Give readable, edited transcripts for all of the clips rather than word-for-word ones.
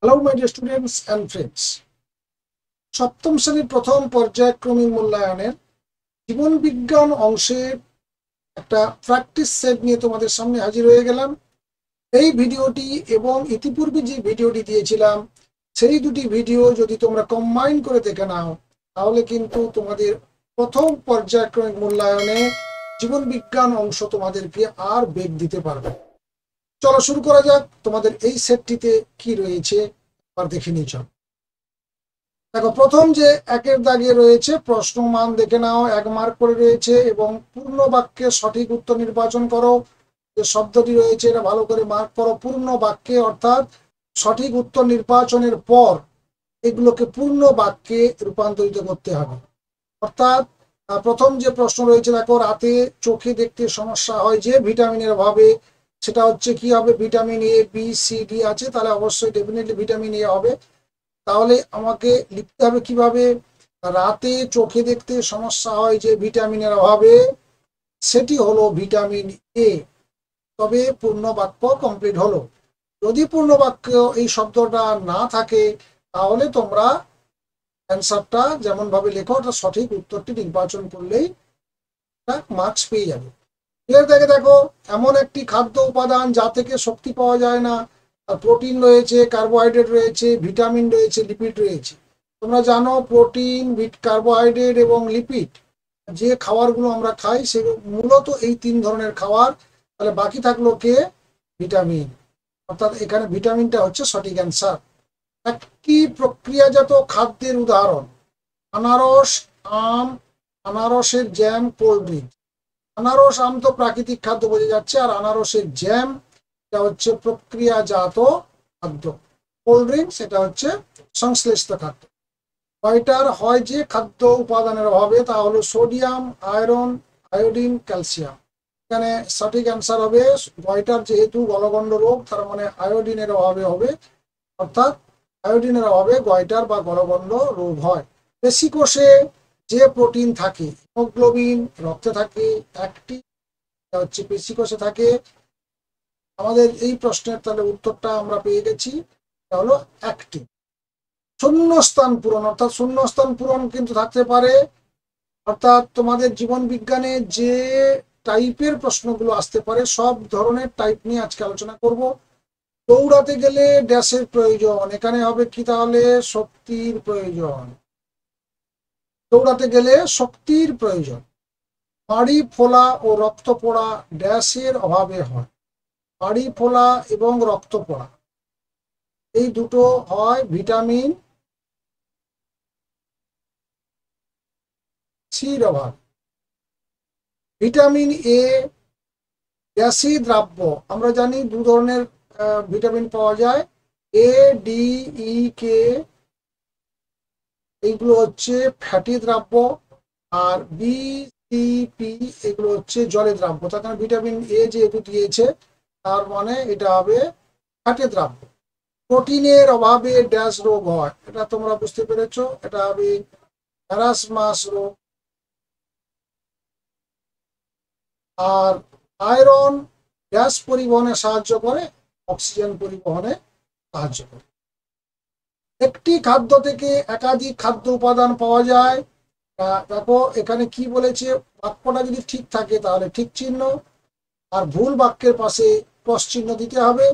Hello my dear students and friends. সপ্তম শ্রেণীর প্রথম পর্যায়ক্রমিক মূল্যায়নের জীবন বিজ্ঞান অংশের একটা প্র্যাকটিস সেট নিয়ে তোমাদের সামনে হাজির হয়ে গেলাম। এই ভিডিওটি এবং ইতিপূর্বে যে ভিডিওটি দিয়েছিলাম সেই দুটি ভিডিও যদি তোমরা কম্বাইন করে দেখে নাও তাহলে কিন্তু তোমাদের প্রথম পর্যায়ক্রমিক মূল্যায়নে জীবন বিজ্ঞান অংশ তোমাদেরকে আর বেগ দিতে পারবে। চলো শুরু করা যাক। তোমাদের এই সেটটিতে কি রয়েছে একবার দেখে নিয়ে চলো। দেখো, প্রথম যে একের দাগে রয়েছে প্রশ্ন মান দেখে নাও, 1 মার্ক করে রয়েছে এবং পূর্ণ বাক্যে সঠিক উত্তর নির্বাচন করো। যে শব্দটি রয়েছে এটা ভালো করে মার্ক করো। পূর্ণ বাক্যে অর্থাৎ সঠিক উত্তর নির্বাচনের পর এগুলোকে পূর্ণ বাক্যে রূপান্তরিত করতে হবে। অর্থাৎ প্রথম যে প্রশ্ন রয়েছে, দেখো, রাতে চোখে দেখতে সমস্যা হয় যে ভিটামিনের অভাবে, সেটা হচ্ছে কি হবে? Vitamin A, B, C, D আছে, তাহলে অবশ্যই ডেফিনেটলি ভিটামিন এ হবে। তাহলে আমাকে লিখতে হবে কিভাবে? রাতে চোখে দেখতে সমস্যা হয় যে ভিটামিনের অভাবে, সেটি হলো ভিটামিন এ। তবে পূর্ণ বাক্য কমপ্লিট হলো। যদি পূর্ণ বাক্য এই শব্দটা না থাকে তাহলে তোমরা অ্যান্সারটা যেমন ভাবে লেখো ওটা সঠিক উত্তরটি নির্বাচন করলেই মার্কস পেয়ে যাবে। এর থেকে দেখো, এমন একটি খাদ্য উপাদান যা থেকে শক্তি পাওয়া যায় না। প্রোটিন রয়েছে, কার্বোহাইড্রেট রয়েছে, ভিটামিন রয়েছে, লিপিড রয়েছে। তোমরা জানো প্রোটিন, কার্বোহাইড্রেট এবং লিপিড যে খাবারগুলো আমরা খাই সেগুলো মূলত এই 3 ধরনের খাবার। তাহলে বাকি থাকলো কে? ভিটামিন। অর্থাৎ এখানে ভিটামিনটা হচ্ছে সঠিক অ্যান্সার। একটি প্রক্রিয়াজাত খাদ্যের উদাহরণ: আনারস, আম, আনারসের জ্যাম, কোল্ড ড্রিঙ্ক। আনারস, আম তো প্রাকৃতিক খাদ্য বোঝা যাচ্ছে, আর আনারসের জ্যাম এটা হচ্ছে প্রক্রিয়াজাত খাদ্য। কোল্ড ড্রিঙ্কস এটা হচ্ছে সংশ্লিষ্ট খাদ্য। কয়টার হয় যে খাদ্য উপাদানের অভাবে? তা হলো সোডিয়াম, আয়রন, আয়োডিন, ক্যালসিয়াম। এখানে সঠিক অ্যান্সার হবে কয়টার, যেহেতু গলগণ্ড রোগ তার মানে আয়োডিনের অভাবে হবে। অর্থাৎ আয়োডিনের অভাবে গয়টার বা গলগণ্ড রোগ হয়। পেশি কোষে যে প্রোটিন থাকে, হিমোগ্লোবিন রক্তে থাকে একটি, হচ্ছে পেশি কোষে থাকে। আমাদের এই প্রশ্নের তাহলে উত্তরটা আমরা পেয়ে গেছি, এটা হলো একটি। শূন্যস্থান পূরণ, অর্থাৎ শূন্যস্থান পূরণ কিন্তু থাকতে পারে। অর্থাৎ তোমাদের জীবন বিজ্ঞানে যে টাইপের প্রশ্নগুলো আসতে পারে সব ধরনের টাইপ নিয়ে আজকে আলোচনা করব। দৌড়াতে গেলে ড্যাশের প্রয়োজন, এখানে হবে কি? তাহলে শক্তির প্রয়োজন। দৌড়াতে গেলে শক্তির প্রয়োজন। মাড়ি ফোলা ও রক্ত পড়া ড্যাশের অভাবে হয়। মাড়ি ফোলা এবং রক্ত পড়া এই দুটো হয় ভিটামিন সির অভাব। ভিটামিন এ গ্যাসি দ্রাব্য। আমরা জানি 2 ধরনের ভিটামিন পাওয়া যায়, এ, ডি, ই, কে। এইগুলো হচ্ছে ফ্যাটি দ্রাব্য। আর বি, সি, পি এগুলো হচ্ছে জলে দ্রাব্য। তার কারণে ভিটামিন এ যেহেতু দিয়েছে তার মানে এটা হবে ফ্যাটি দ্রাব্য। প্রোটিনের অভাবে ড্যাশ রোগ হয়, এটা তোমরা বুঝতে পেরেছো, এটা হবে ম্যারাসমাস রোগ। আর আয়রন গ্যাস পরিবহনে সাহায্য করে, অক্সিজেন পরিবহনে সাহায্য করে। একটি খাদ্য থেকে একাধিক খাদ্য উপাদান পাওয়া যায়। দেখো এখানে কি বলেছে, বাক্যটা যদি ঠিক থাকে তাহলে ঠিক চিহ্ন, আর ভুল বাক্যের পাশে ক্রস চিহ্ন দিতে হবে।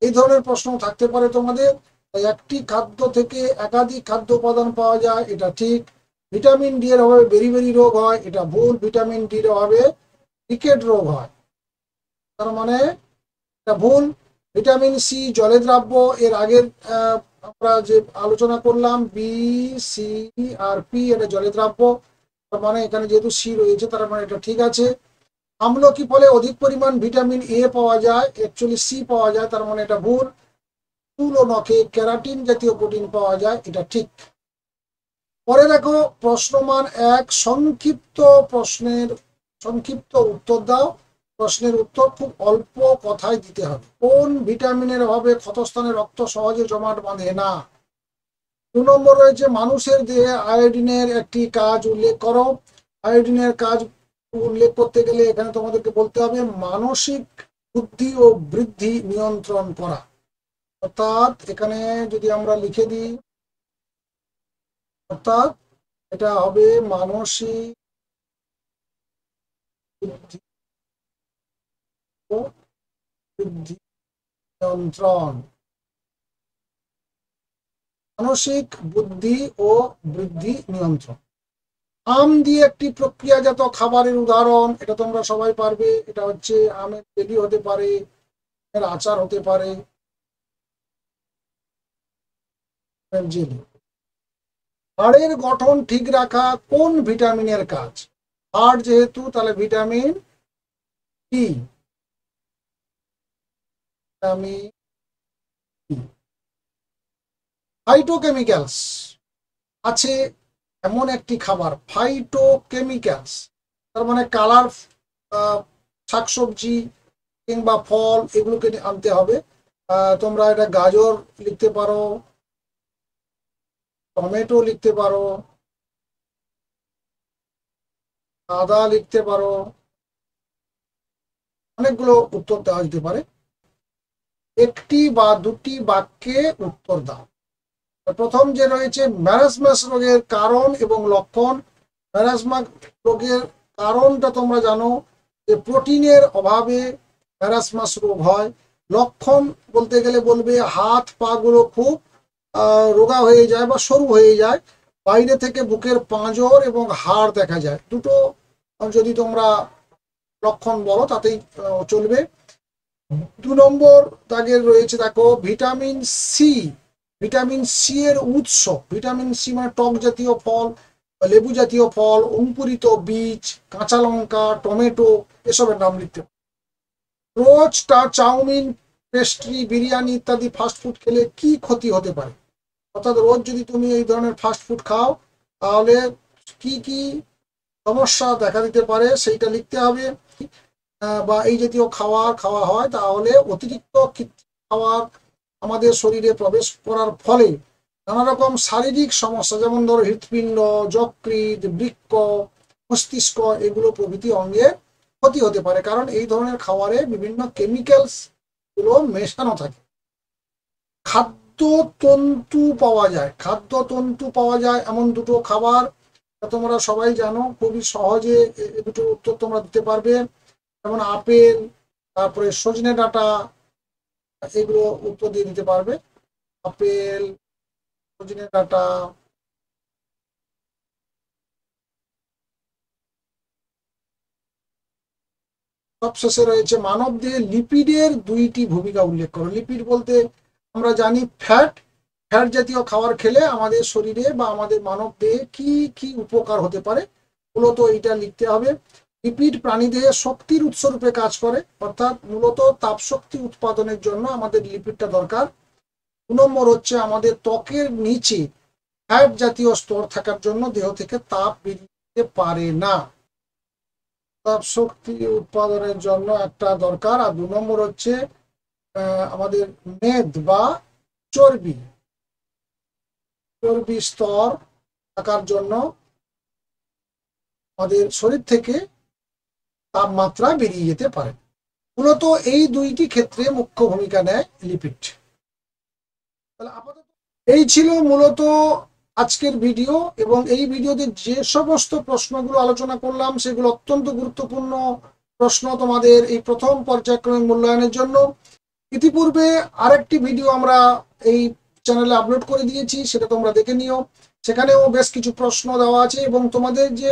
এই ধরনের প্রশ্ন থাকতে পারে তোমাদের। তাই একটি খাদ্য থেকে একাধিক খাদ্য উপাদান পাওয়া যায়, এটা ঠিক। ভিটামিন ডি এর অভাবে বেরি রোগ হয়, এটা ভুল। ভিটামিন ডি এর অভাবে রিকেট রোগ হয়, তার মানে এটা ভুল। ভিটামিন সি জলে দ্রাব্য। এর আগের আমরা যে আলোচনা করলাম বি, সি আর পি এটা জলে দ্রাব্য, তার মানে এখানে যেহেতু সি রয়েছে তার মানে এটা ঠিক আছে। আমলকি ফলে অধিক পরিমাণ ভিটামিন এ পাওয়া যায়, অ্যাকচুয়ালি সি পাওয়া যায়, তার মানে এটা ভুল। চুল ও নখে ক্যারাটিন জাতীয় প্রোটিন পাওয়া যায়, এটা ঠিক। পরে দেখো, প্রশ্নমান 1 সংক্ষিপ্ত উত্তর দাও। প্রশ্নের উত্তর খুব অল্প কথায় দিতে হবে। কোন ভিটামিনের অভাবে ক্ষতস্থানে রক্ত সহজে জমাট বাঁধে না? 2 নম্বর রয়েছে মানুষের দেহে আয়োডিনের একটি কাজ উল্লেখ করো। আয়োডিনের কাজ উল্লেখ করতে গেলে এখানে তোমাদেরকে বলতে হবে মানসিক বুদ্ধি ও বৃদ্ধি নিয়ন্ত্রণ করা। অর্থাৎ এখানে যদি আমরা লিখে দিই, অর্থাৎ এটা হবে মানসিক বুদ্ধি ও বৃদ্ধি নিয়ন্ত্রণ। মানসিক বুদ্ধি ও বৃদ্ধি নিয়ন্ত্রণ। আম দিয়ে একটি প্রক্রিয়াজাত খাবারের উদাহরণ, এটা তোমরা সবাই পারবে। এটা হচ্ছে আমের জেলি হতে পারে, আমের আচার হতে পারে, জেলি। হাড়ের গঠন ঠিক রাখা কোন ভিটামিনের কাজ? হাড় যেহেতু, তাহলে vitamin E. Vitamin E. Phytochemicals আছে এমন একটি খাবার, ফাইটোকেমিক্যালস তার মানে কালার, শাকসবজি কিংবা ফল এগুলোকে আনতে হবে। তোমরা এটা গাজর লিখতে পারো, টমেটো লিখতে পারো, আদা লিখতে পারো, অনেকগুলো উত্তর দেওয়া যেতে পারে। একটি বা দুটি বাক্যে উত্তর দাও। প্রথম যে রয়েছে, ম্যারাসমাস রোগের কারণ এবং লক্ষণ। ম্যারাসমাস রোগের কারণটা তোমরা জানো যে প্রোটিনের অভাবে ম্যারাসমাস রোগ হয়। লক্ষণ বলতে গেলে বলবে হাত পা গুলো খুব রোগা হয়ে যায় বা সরু হয়ে যায়, বাইরে থেকে বুকের পাঁজর এবং হাড় দেখা যায়। দুটো যদি তোমরা লক্ষণ বলো তাতেই চলবে। 2 নম্বর দাগের রয়েছে, দেখো ভিটামিন সি। ভিটামিন সি এর উৎস, ভিটামিন সি মানে টক জাতীয় ফল, লেবু জাতীয় ফল, অঙ্কুরিত বীজ, কাঁচা লঙ্কা, টমেটো, এসবের নাম লিখতে। রোজ চাউমিন, পেস্ট্রি, বিরিয়ানি ইত্যাদি ফাস্টফুড খেলে কি ক্ষতি হতে পারে? অর্থাৎ রোজ যদি তুমি এই ধরনের ফাস্টফুড খাও তাহলে কি কি সমস্যা দেখা দিতে পারে সেইটা লিখতে হবে। বা এই জাতীয় খাওয়া হয় তাহলে অতিরিক্ত খাবার আমাদের শরীরে প্রবেশ করার ফলে নানা রকম শারীরিক সমস্যা, যেমন ধরো হৃৎপিণ্ড, যকৃৎ, বৃক্ক, মস্তিষ্ক এগুলো প্রভৃতি অঙ্গে ক্ষতি হতে পারে, কারণ এই ধরনের খাবারে বিভিন্ন কেমিক্যালস গুলো মেশানো থাকে। খাদ্যতন্তু পাওয়া যায় এমন দুটো খাবার, তোমরা সবাই জানো, খুবই সহজে দুটো উত্তর তোমরা দিতে পারবে। যেমন আপেল, তারপরে সজনে ডাঁটা, এগুলো উত্তর দিয়ে দিতে পারবে। আপেল, সজনে ডাঁটা। সবশেষে রয়েছে মানব দেহে লিপিডের 2টি ভূমিকা উল্লেখ করো। লিপিড বলতে আমরা জানি ফ্যাট। ফ্যাট জাতীয় খাবার খেলে আমাদের শরীরে বা আমাদের মানব দেহে কি কি উপকার হতে পারে, মূলত এইটা লিখতে হবে। লিপিড প্রাণীদেহে শক্তির উৎস রূপে কাজ করে, অর্থাৎ মূলত তাপশক্তি উৎপাদনের জন্য আমাদের লিপিডটা দরকার। 2 নম্বর হচ্ছে আমাদের ত্বকের নিচে ফ্যাট জাতীয় স্তর থাকার জন্য দেহ থেকে তাপ বেরিয়ে পারে না, তাপ শক্তি উৎপাদনের জন্য একটা দরকার। আর 2 নম্বর হচ্ছে আমাদের মেদ বা চর্বি স্তর থাকার জন্য আমাদের শরীর থেকে তাপমাত্রা বেরিয়ে যেতে পারে। মূলত এই 2টি ক্ষেত্রে মুখ্য ভূমিকা নেয় লিপিড। তাহলে আপাতত এই ছিল মূলত আজকের ভিডিও, এবং এই ভিডিওতে যে সমস্ত প্রশ্নগুলো আলোচনা করলাম সেগুলো অত্যন্ত গুরুত্বপূর্ণ প্রশ্ন তোমাদের এই প্রথম পর্যায়ক্রমিক মূল্যায়নের জন্য। ইতিপূর্বে আরেকটি ভিডিও আমরা এই চ্যানেলে আপলোড করে দিয়েছি, সেটা তোমরা দেখে নিও। সেখানেও বেশ কিছু প্রশ্ন দেওয়া আছে, এবং তোমাদের যে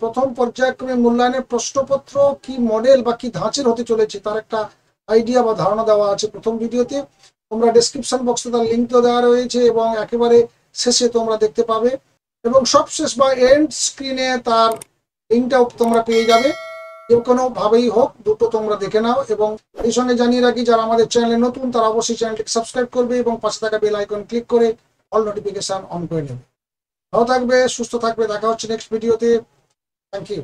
প্রথম পর্যায়ক্রমিক মূল্যায়নের প্রশ্নপত্র কি মডেল বা কি ধাঁচের হতে চলেছে তার একটা আইডিয়া বা ধারণা দেওয়া আছে প্রথম ভিডিওতে। তোমরা ডেসক্রিপশন বক্সে তার লিঙ্কও দেওয়া রয়েছে, এবং একেবারে শেষে তোমরা দেখতে পাবে, এবং সবশেষ বা এন্ড স্ক্রিনে তার লিঙ্কটাও তোমরা পেয়ে যাবে। যে কোনো ভাবেই হোক দুটো তোমরা দেখে নাও। এবং এই সঙ্গে জানিয়ে রাখি, যারা আমাদের চ্যানেলে নতুন তারা অবশ্যই চ্যানেলটিকে সাবস্ক্রাইব করবে এবং পাশে থাকা বেল আইকন ক্লিক করে অল নোটিফিকেশন অন করে নেবে। ভালো থাকবে, সুস্থ থাকবে, দেখা হচ্ছে নেক্সট ভিডিওতে। Thank you.